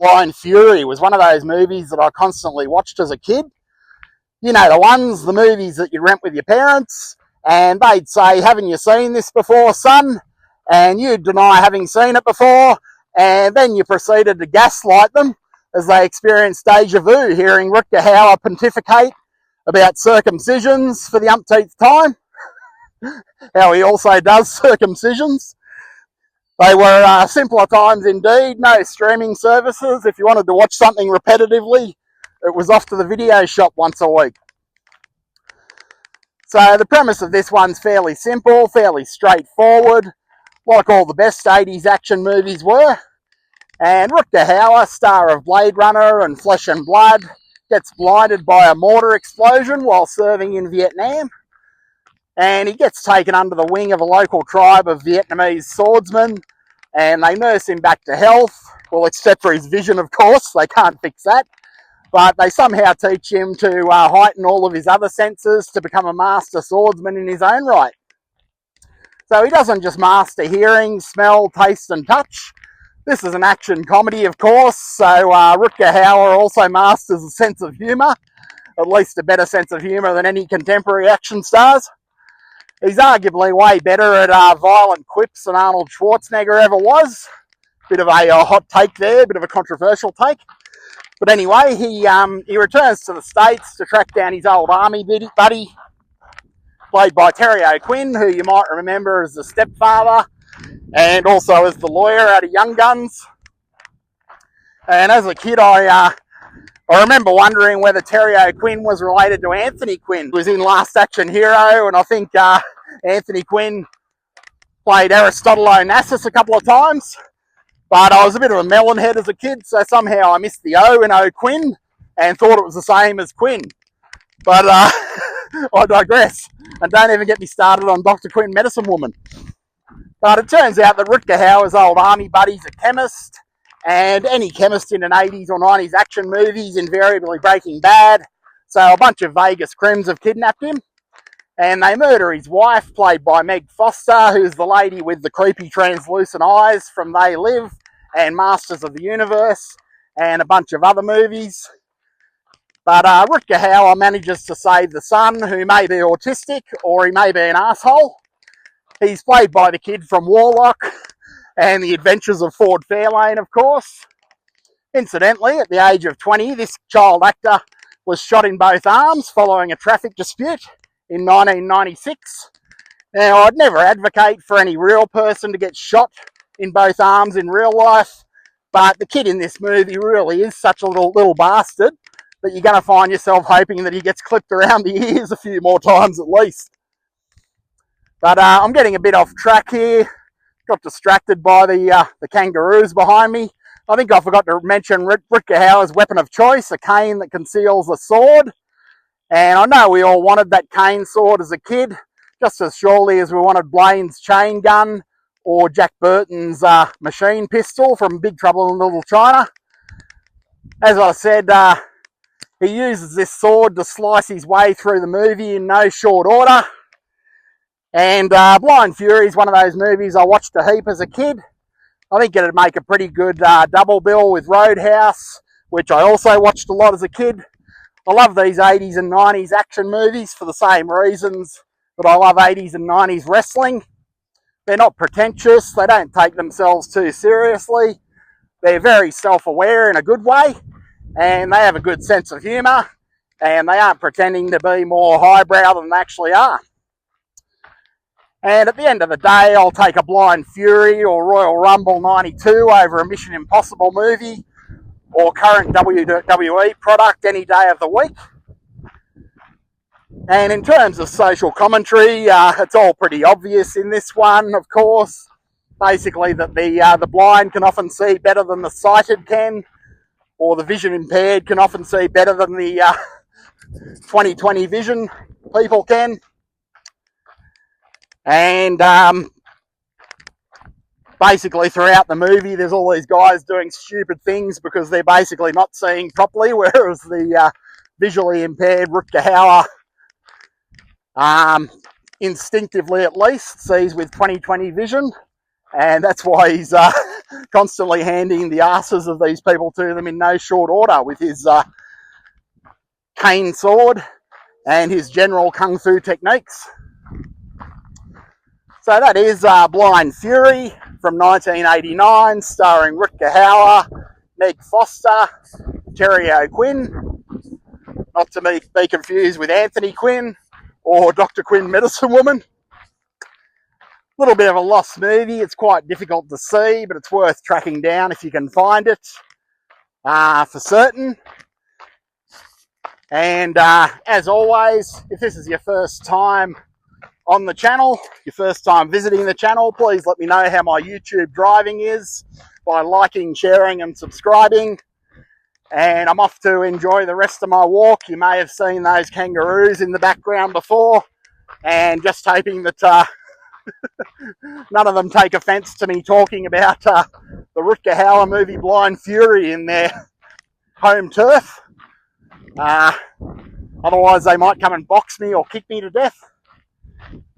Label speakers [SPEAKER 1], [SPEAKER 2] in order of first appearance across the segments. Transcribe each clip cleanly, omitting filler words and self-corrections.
[SPEAKER 1] Blind Fury was one of those movies that I constantly watched as a kid. You know, the movies that you rent with your parents, and they'd say, haven't you seen this before, son? And you'd deny having seen it before, and then you proceeded to gaslight them as they experienced deja vu, hearing Rutger Hauer pontificate about circumcisions for the umpteenth time. How he also does circumcisions. They were simpler times indeed, no streaming services. If you wanted to watch something repetitively, it was off to the video shop once a week. So the premise of this one's fairly simple, fairly straightforward, like all the best 80s action movies were. And Rutger Hauer, star of Blade Runner and Flesh and Blood, gets blinded by a mortar explosion while serving in Vietnam. And he gets taken under the wing of a local tribe of Vietnamese swordsmen, and they nurse him back to health. Well, except for his vision, of course. They can't fix that. But they somehow teach him to heighten all of his other senses to become a master swordsman in his own right. So he doesn't just master hearing, smell, taste and touch. This is an action comedy, of course, so Rutger Hauer also masters a sense of humour, at least a better sense of humour than any contemporary action stars. He's arguably way better at violent quips than Arnold Schwarzenegger ever was. Bit of a hot take there, bit of a controversial take. But anyway, he returns to the States to track down his old army buddy, played by Terry O'Quinn, who you might remember as the stepfather and also as the lawyer out of Young Guns. And as a kid, I remember wondering whether Terry O'Quinn was related to Anthony Quinn, who was in Last Action Hero, and I think Anthony Quinn played Aristotle Onassis a couple of times. But I was a bit of a melonhead as a kid, so somehow I missed the O in O'Quinn and thought it was the same as Quinn. But I digress. And don't even get me started on Dr. Quinn, Medicine Woman. But it turns out that Rutger Hauer's old army buddy's a chemist, and any chemist in an 80s or 90s action movie is invariably Breaking Bad. So a bunch of Vegas crims have kidnapped him, and they murder his wife, played by Meg Foster, who's the lady with the creepy translucent eyes from They Live and Masters of the Universe and a bunch of other movies. But Rutger Hauer manages to save the son, who may be autistic or he may be an asshole. He's played by the kid from Warlock and the Adventures of Ford Fairlane, of course. Incidentally, at the age of 20, this child actor was shot in both arms following a traffic dispute in 1996. Now, I'd never advocate for any real person to get shot in both arms in real life, but the kid in this movie really is such a little bastard that you're going to find yourself hoping that he gets clipped around the ears a few more times at least. But I'm getting a bit off track here. Got distracted by the kangaroos behind me. I think I forgot to mention Rutger Hauer's weapon of choice, a cane that conceals a sword. And I know we all wanted that cane sword as a kid, just as surely as we wanted Blaine's chain gun or Jack Burton's machine pistol from Big Trouble in Little China. As I said, he uses this sword to slice his way through the movie in no short order. And Blind Fury is one of those movies I watched a heap as a kid. I think it'd make a pretty good double bill with Roadhouse, which I also watched a lot as a kid. I love these 80s and 90s action movies for the same reasons that I love 80s and 90s wrestling. They're not pretentious, they don't take themselves too seriously, they're very self-aware in a good way, and they have a good sense of humour, and they aren't pretending to be more highbrow than they actually are. And at the end of the day, I'll take a Blind Fury or Royal Rumble 92 over a Mission Impossible movie or current WWE product any day of the week. And in terms of social commentary, it's all pretty obvious in this one, of course. Basically that the blind can often see better than the sighted can, or the vision impaired can often see better than the 20/20 vision people can. And basically throughout the movie there's all these guys doing stupid things because they're basically not seeing properly, whereas the visually impaired Rutger Hauer instinctively at least sees with 20/20 vision, and that's why he's constantly handing the asses of these people to them in no short order with his cane sword and his general kung fu techniques. So that is Blind Fury from 1989, starring Rutger Hauer, Meg Foster, Terry O'Quinn, not to be confused with Anthony Quinn or Dr. Quinn Medicine Woman. A little bit of a lost movie. It's quite difficult to see, but it's worth tracking down if you can find it for certain. And as always, if this is your first time on the channel, your first time visiting the channel, please let me know how my YouTube driving is by liking, sharing and subscribing. And I'm off to enjoy the rest of my walk. You may have seen those kangaroos in the background before, and just hoping that none of them take offence to me talking about the Rutger Hauer movie Blind Fury in their home turf. Otherwise they might come and box me or kick me to death.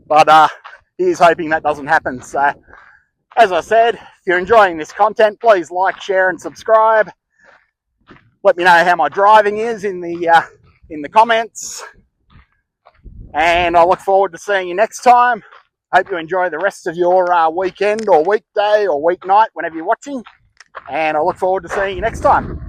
[SPEAKER 1] But here's hoping that doesn't happen. So, as I said, if you're enjoying this content, please like, share and subscribe. Let me know how my driving is in the comments. And I look forward to seeing you next time. Hope you enjoy the rest of your weekend or weekday or weeknight, whenever you're watching. And I look forward to seeing you next time.